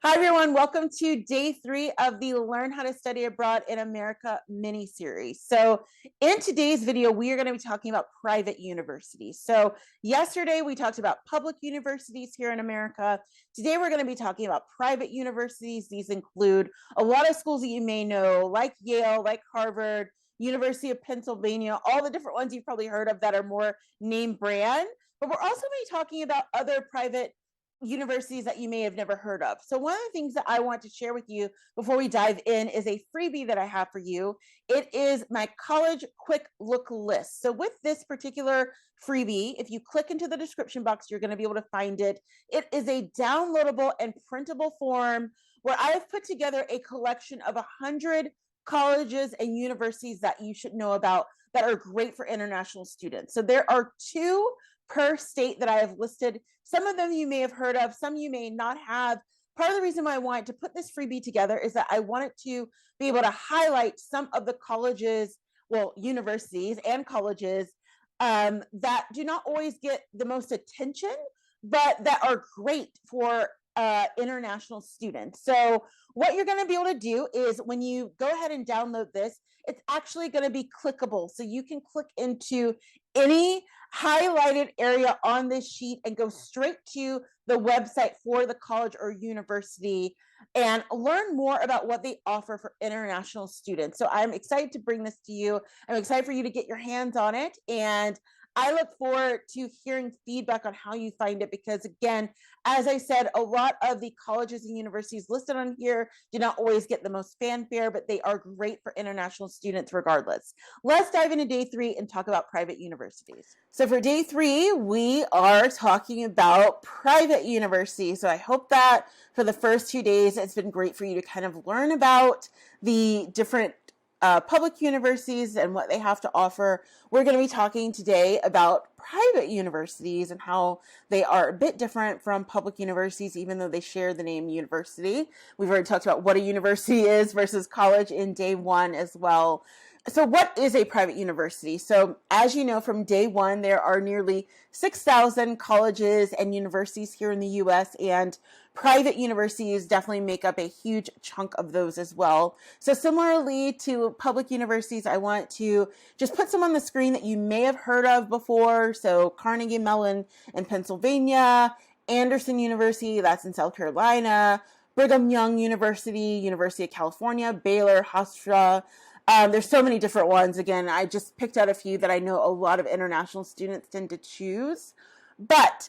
Hi, everyone. Welcome to day 3 of the Learn How to Study Abroad in America mini series. So in today's video, we are going to be talking about private universities. So yesterday we talked about public universities here in America. Today we're going to be talking about private universities. These include a lot of schools that you may know, like Yale, like Harvard, University of Pennsylvania, all the different ones you've probably heard of that are more name brand. But we're also going to be talking about other private universities that you may have never heard of. So one of the things that I want to share with you before we dive in is a freebie that I have for you. It is my college quick look list. So with this particular freebie, if you click into the description box, you're going to be able to find it. It is a downloadable and printable form where I've put together a collection of 100 colleges and universities that you should know about that are great for international students. So there are 2 per state that I have listed. Some of them you may have heard of, some you may not have. Part of the reason why I wanted to put this freebie together is that I wanted to be able to highlight some of the colleges, well, universities and colleges that do not always get the most attention, but that are great for international students. So what you're going to be able to do is when you go ahead and download this, it's actually going to be clickable. So you can click into any highlighted area on this sheet and go straight to the website for the college or university and learn more about what they offer for international students. So I'm excited to bring this to you. I'm excited for you to get your hands on it. And I look forward to hearing feedback on how you find it because, again, as I said, a lot of the colleges and universities listed on here do not always get the most fanfare, but they are great for international students regardless. Let's dive into day 3 and talk about private universities. So for day 3, we are talking about private universities. So I hope that for the first 2 days, it's been great for you to kind of learn about the different public universities and what they have to offer. We're going to be talking today about private universities and how they are a bit different from public universities, even though they share the name university. We've already talked about what a university is versus college in day 1 as well. So what is a private university? So as you know, from day 1, there are nearly 6,000 colleges and universities here in the US, and private universities definitely make up a huge chunk of those as well. So similarly to public universities, I want to just put some on the screen that you may have heard of before. So Carnegie Mellon in Pennsylvania, Anderson University, that's in South Carolina, Brigham Young University, University of California, Baylor, Hofstra. There's so many different ones. Again, I just picked out a few that I know a lot of international students tend to choose. But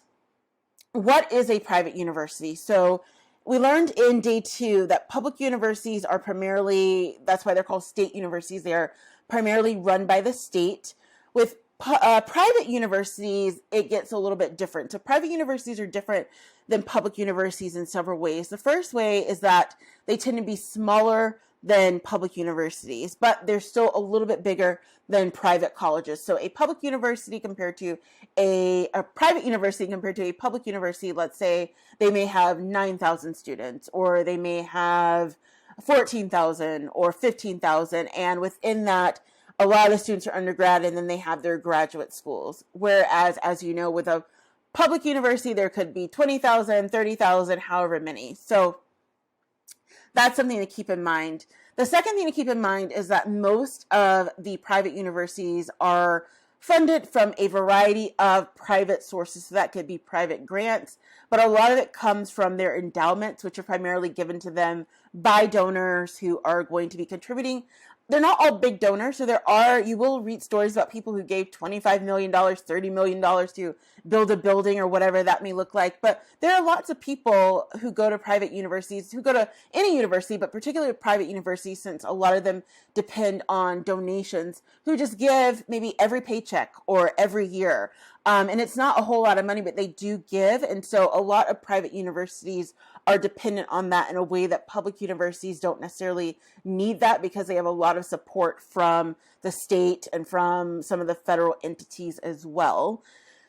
what is a private university? So we learned in day 2 that public universities are primarily, that's why they're called state universities. They are primarily run by the state. With private universities, it gets a little bit different. So private universities are different than public universities in several ways. The first way is that they tend to be smaller than public universities, but they're still a little bit bigger than private colleges. So a public university compared to a private university compared to a public university, let's say they may have 9,000 students, or they may have 14,000 or 15,000. And within that, a lot of the students are undergrad, and then they have their graduate schools. Whereas, as you know, with a public university, there could be 20,000, 30,000, however many. So that's something to keep in mind. The second thing to keep in mind is that most of the private universities are funded from a variety of private sources. So that could be private grants, but a lot of it comes from their endowments, which are primarily given to them by donors who are going to be contributing. They're not all big donors. So you will read stories about people who gave $25 million, $30 million to build a building or whatever that may look like. But there are lots of people who go to private universities, who go to any university, but particularly private universities, since a lot of them depend on donations, who just give maybe every paycheck or every year. And it's not a whole lot of money, but they do give. And so a lot of private universities are dependent on that in a way that public universities don't necessarily need that, because they have a lot of support from the state and from some of the federal entities as well.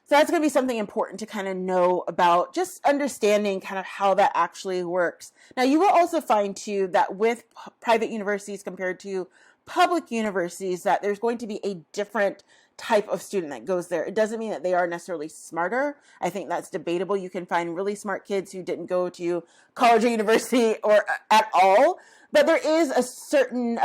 So that's going to be something important to kind of know about, just understanding kind of how that actually works. Now, you will also find too that with private universities compared to public universities, that there's going to be a different type of student that goes there. It doesn't mean that they are necessarily smarter. I think that's debatable. You can find really smart kids who didn't go to college or university or at all, but there is a certain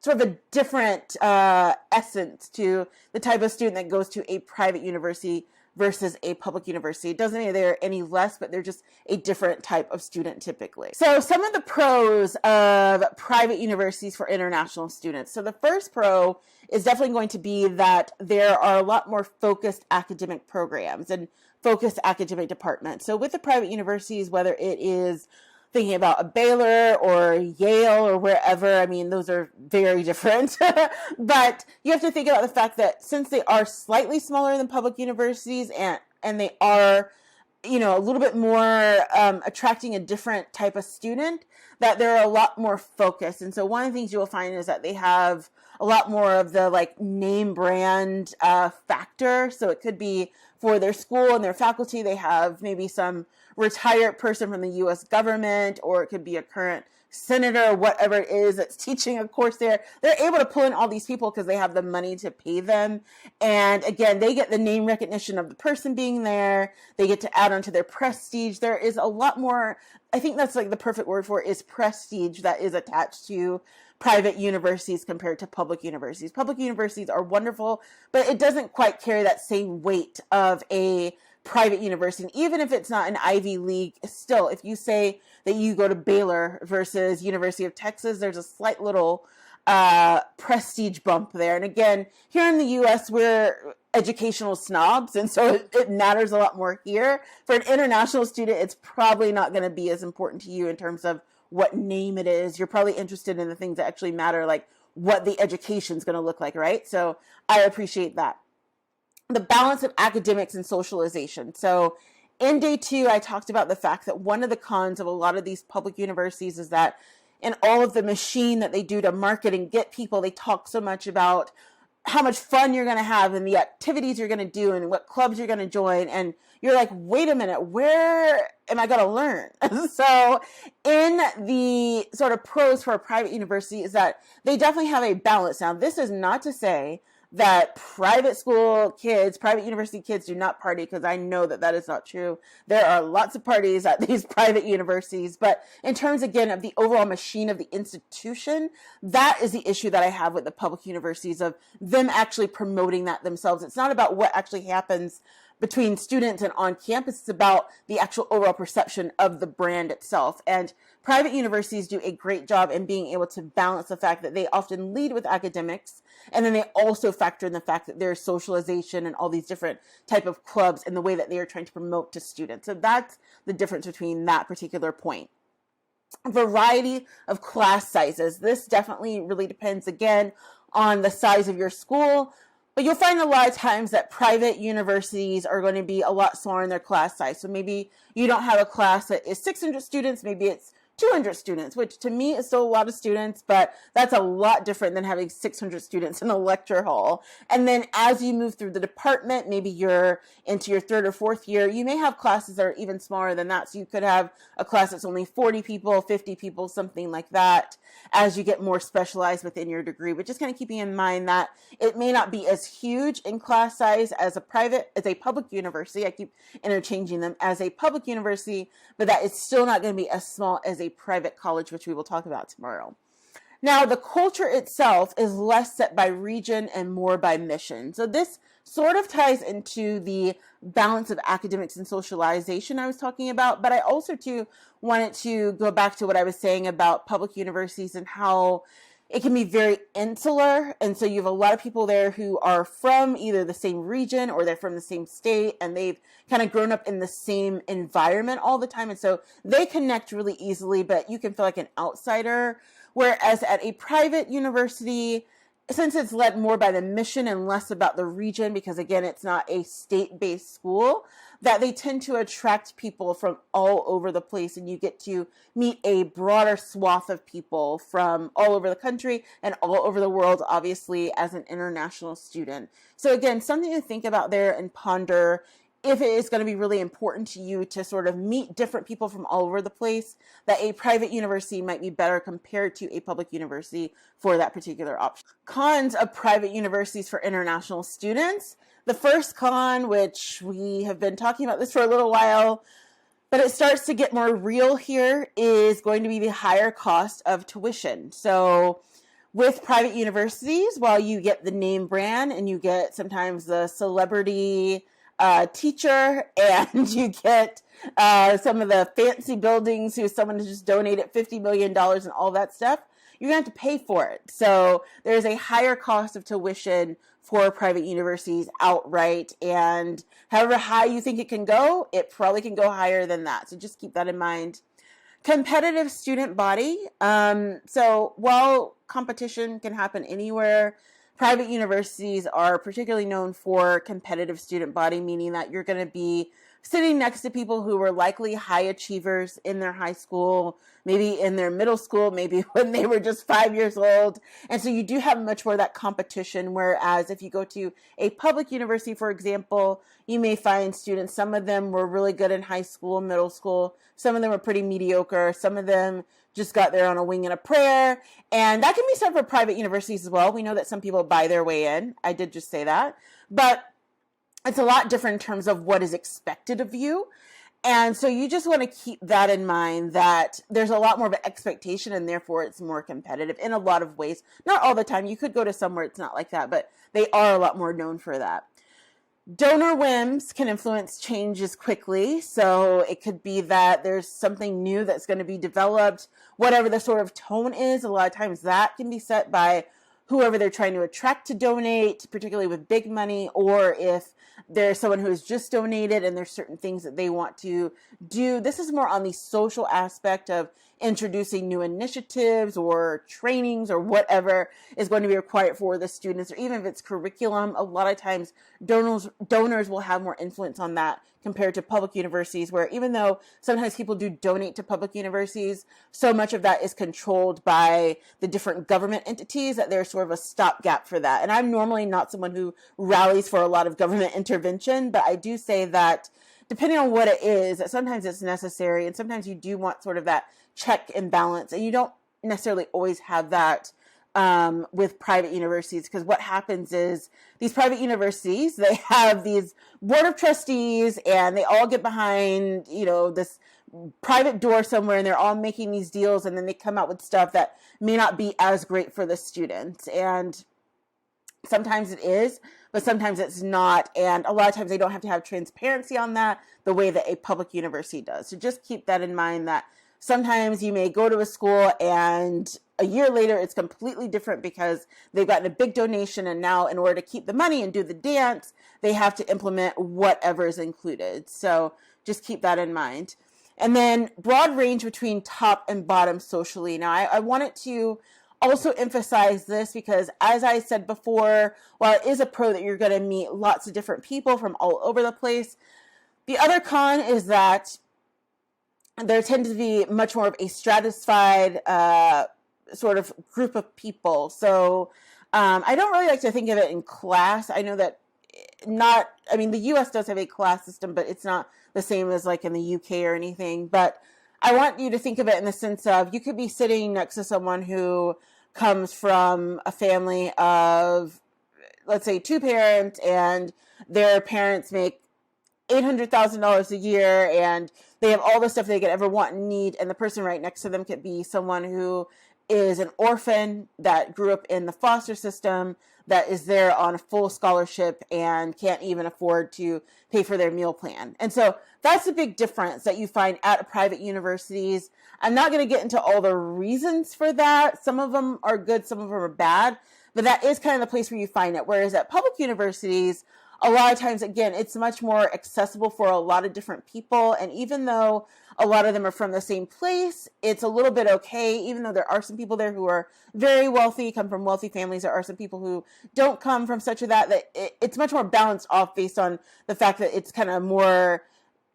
sort of a different essence to the type of student that goes to a private university versus a public university. It doesn't mean they're any less, but they're just a different type of student typically. So some of the pros of private universities for international students. So the first pro is definitely going to be that there are a lot more focused academic programs and focused academic departments. So with the private universities, whether it is thinking about a Baylor or Yale or wherever, I mean, those are very different. But you have to think about the fact that since they are slightly smaller than public universities and they are, you know, a little bit more attracting a different type of student, that they're a lot more focused. And so one of the things you will find is that they have a lot more of the like name brand factor. So it could be for their school and their faculty, they have maybe some retired person from the US government, or it could be a current senator or whatever it is that's teaching a course there. They're able to pull in all these people because they have the money to pay them. And again, they get the name recognition of the person being there. They get to add on to their prestige. There is a lot more, I think that's like the perfect word for it, is prestige that is attached to private universities compared to public universities. Public universities are wonderful, but it doesn't quite carry that same weight of a private university. And even if it's not an Ivy League, still, if you say that you go to Baylor versus University of Texas, there's a slight little prestige bump there. And again, here in the US, we're educational snobs, and so it matters a lot more here. For an international student, it's probably not going to be as important to you in terms of what name it is. You're probably interested in the things that actually matter, like what the education is going to look like, right? So I appreciate that. The balance of academics and socialization. So in day 2, I talked about the fact that one of the cons of a lot of these public universities is that in all of the machine that they do to market and get people, they talk so much about how much fun you're going to have and the activities you're going to do and what clubs you're going to join. And you're like, wait a minute, where am I going to learn? So in the sort of pros for a private university is that they definitely have a balance. Now, this is not to say that private school kids, private university kids do not party, because I know that that is not true. There are lots of parties at these private universities, but in terms, again, of the overall machine of the institution, that is the issue that I have with the public universities, of them actually promoting that themselves. It's not about what actually happens between students and on campus. It's about the actual overall perception of the brand itself. And private universities do a great job in being able to balance the fact that they often lead with academics, and then they also factor in the fact that there's socialization and all these different type of clubs and the way that they are trying to promote to students. So that's the difference between that particular point. Variety of class sizes. This definitely really depends, again, on the size of your school. But you'll find a lot of times that private universities are going to be a lot smaller in their class size. So maybe you don't have a class that is 600 students, maybe it's 200 students, which to me is still a lot of students, but that's a lot different than having 600 students in a lecture hall. And then as you move through the department, maybe you're into your 3rd or 4th year, you may have classes that are even smaller than that. So you could have a class that's only 40 people, 50 people, something like that, as you get more specialized within your degree. But just kind of keeping in mind that it may not be as huge in class size as a public university. I keep interchanging them, as a public university, but that it's still not going to be as small as a private college, which we will talk about tomorrow. Now, the culture itself is less set by region and more by mission. So this sort of ties into the balance of academics and socialization I was talking about, but I also too wanted to go back to what I was saying about public universities and how it can be very insular. And so you have a lot of people there who are from either the same region or they're from the same state, and they've kind of grown up in the same environment all the time. And so they connect really easily, but you can feel like an outsider. Whereas at a private university, since it's led more by the mission and less about the region, because again, it's not a state-based school, that they tend to attract people from all over the place, and you get to meet a broader swath of people from all over the country and all over the world, obviously, as an international student. So again, something to think about there and ponder if it is going to be really important to you to sort of meet different people from all over the place, that a private university might be better compared to a public university for that particular option. Cons of private universities for international students. The first con, which we have been talking about this for a little while, but it starts to get more real here, is going to be the higher cost of tuition. So with private universities, while you get the name brand and you get sometimes the celebrity teacher, and you get some of the fancy buildings who someone has just donated $50 million and all that stuff, you're going to have to pay for it. So there's a higher cost of tuition for private universities outright. And however high you think it can go, it probably can go higher than that. So just keep that in mind. Competitive student body. So while competition can happen anywhere, private universities are particularly known for competitive student body, meaning that you're going to be sitting next to people who were likely high achievers in their high school, maybe in their middle school, maybe when they were just 5 years old. And so you do have much more of that competition, whereas if you go to a public university, for example, you may find students, some of them were really good in high school, middle school, some of them were pretty mediocre, some of them just got there on a wing and a prayer. And that can be said for private universities as well. We know that some people buy their way in. I did just say that. But it's a lot different in terms of what is expected of you. And so you just want to keep that in mind, that there's a lot more of an expectation and therefore it's more competitive in a lot of ways. Not all the time. You could go to somewhere it's not like that, but they are a lot more known for that. Donor whims can influence changes quickly. So it could be that there's something new that's going to be developed, whatever the sort of tone is. A lot of times that can be set by whoever they're trying to attract to donate, particularly with big money, or if there's someone who has just donated and there's certain things that they want to do. This is more on the social aspect of introducing new initiatives or trainings or whatever is going to be required for the students, or even if it's curriculum. A lot of times donors will have more influence on that compared to public universities, where even though sometimes people do donate to public universities, so much of that is controlled by the different government entities that there's sort of a stopgap for that. And I'm normally not someone who rallies for a lot of government intervention, but I do say that depending on what it is, that sometimes it's necessary, and sometimes you do want sort of that check and balance, and you don't necessarily always have that with private universities, because what happens is these private universities, they have these board of trustees and they all get behind, this private door somewhere, and they're all making these deals, and then they come out with stuff that may not be as great for the students. And sometimes it is, but sometimes it's not. And a lot of times they don't have to have transparency on that the way that a public university does. So just keep that in mind, that sometimes you may go to a school and a year later it's completely different because they've gotten a big donation, and now in order to keep the money and do the dance, they have to implement whatever is included. So just keep that in mind. And then broad range between top and bottom socially. Now I wanted to also emphasize this because, as I said before, while it is a pro that you're going to meet lots of different people from all over the place, the other con is that there tends to be much more of a stratified sort of group of people. So I don't really like to think of it in class. I know that the US does have a class system, but it's not the same as like in the UK or anything. But I want you to think of it in the sense of, you could be sitting next to someone who comes from a family of, let's say, 2 parents, and their parents make $800,000 a year, and they have all the stuff they could ever want and need. And the person right next to them could be someone who is an orphan that grew up in the foster system, that is there on a full scholarship and can't even afford to pay for their meal plan. And so that's a big difference that you find at private universities. I'm not going to get into all the reasons for that. Some of them are good, some of them are bad, but that is kind of the place where you find it. Whereas at public universities, a lot of times, again, it's much more accessible for a lot of different people. And even though a lot of them are from the same place, it's a little bit okay. Even though there are some people there who are very wealthy, come from wealthy families, there are some people who don't come from such a that it's much more balanced off based on the fact that it's kind of more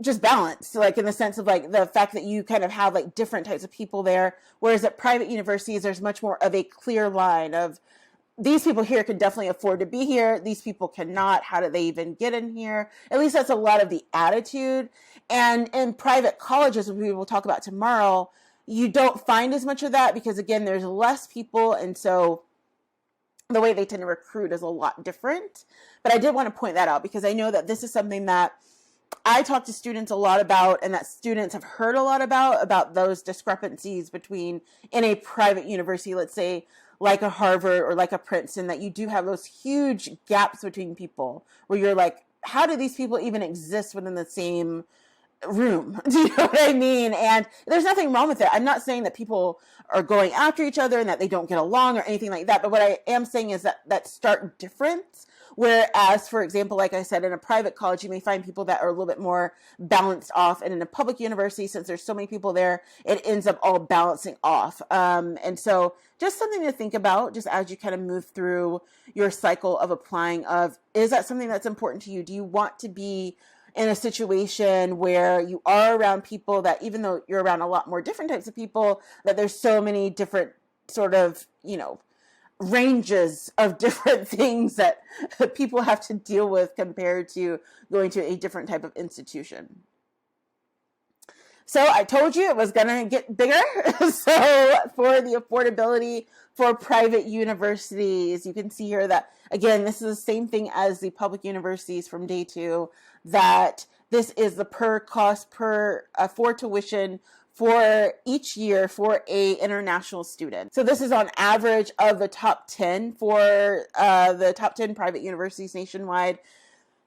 just balanced, like in the sense of like the fact that you kind of have like different types of people there. Whereas at private universities, there's much more of a clear line of these people here can definitely afford to be here. These people cannot. How do they even get in here? At least that's a lot of the attitude. And in private colleges, which we will talk about tomorrow, you don't find as much of that because, again, there's less people. And so the way they tend to recruit is a lot different. But I did want to point that out because I know that this is something that I talk to students a lot about, and that students have heard a lot about those discrepancies between in a private university, let's say like a Harvard or like a Princeton, that you do have those huge gaps between people where you're like, how do these people even exist within the same room? Do you know what I mean? And there's nothing wrong with it. I'm not saying that people are going after each other and that they don't get along or anything like that. But what I am saying is that stark difference. Whereas, for example, like I said, in a private college, you may find people that are a little bit more balanced off. And in a public university, since there's so many people there, it ends up all balancing off. And so just something to think about just as you kind of move through your cycle of applying of, is that something that's important to you? Do you want to be in a situation where you are around people that, even though you're around a lot more different types of people, that there's so many different sort of, ranges of different things that people have to deal with compared to going to a different type of institution. So I told you it was going to get bigger. So for the affordability for private universities, you can see here that, again, this is the same thing as the public universities from day 2, that this is the per cost per for tuition for each year for a international student. So this is on average of the top 10 for the top 10 private universities nationwide.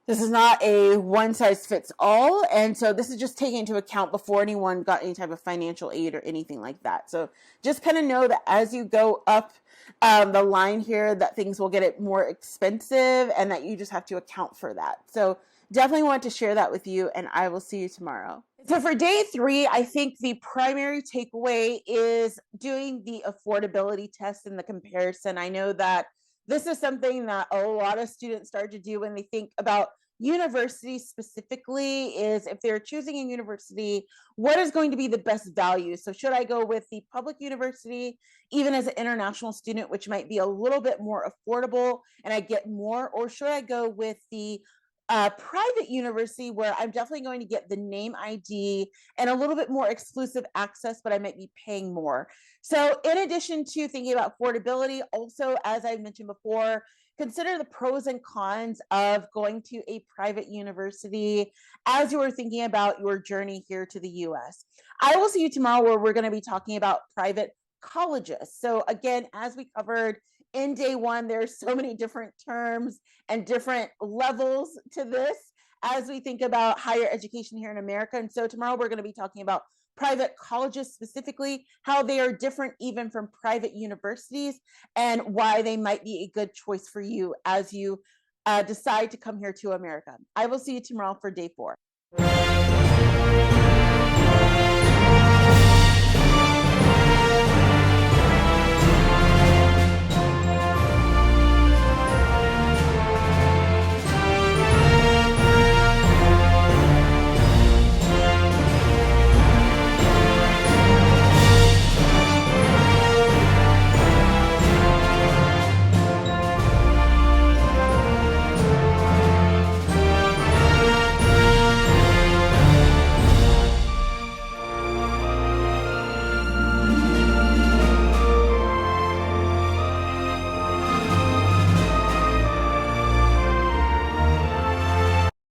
This is not a one size fits all. And so this is just taking into account before anyone got any type of financial aid or anything like that. So just kind of know that as you go up the line here, that things will get it more expensive and that you just have to account for that. So definitely want to share that with you, and I will see you tomorrow. So for day 3, I think the primary takeaway is doing the affordability test and the comparison. I know that this is something that a lot of students start to do when they think about universities specifically, is if they're choosing a university, what is going to be the best value? So should I go with the public university, even as an international student, which might be a little bit more affordable and I get more, or should I go with the private university where I'm definitely going to get the name ID and a little bit more exclusive access, but I might be paying more? So in addition to thinking about affordability, also, as I mentioned before, consider the pros and cons of going to a private university as you are thinking about your journey here to the US. I will see you tomorrow where we're going to be talking about private colleges. So again, as we covered in day 1, there's so many different terms and different levels to this as we think about higher education here in America. And so tomorrow we're going to be talking about private colleges specifically, how they are different even from private universities, and why they might be a good choice for you as you decide to come here to America. I will see you tomorrow for day 4.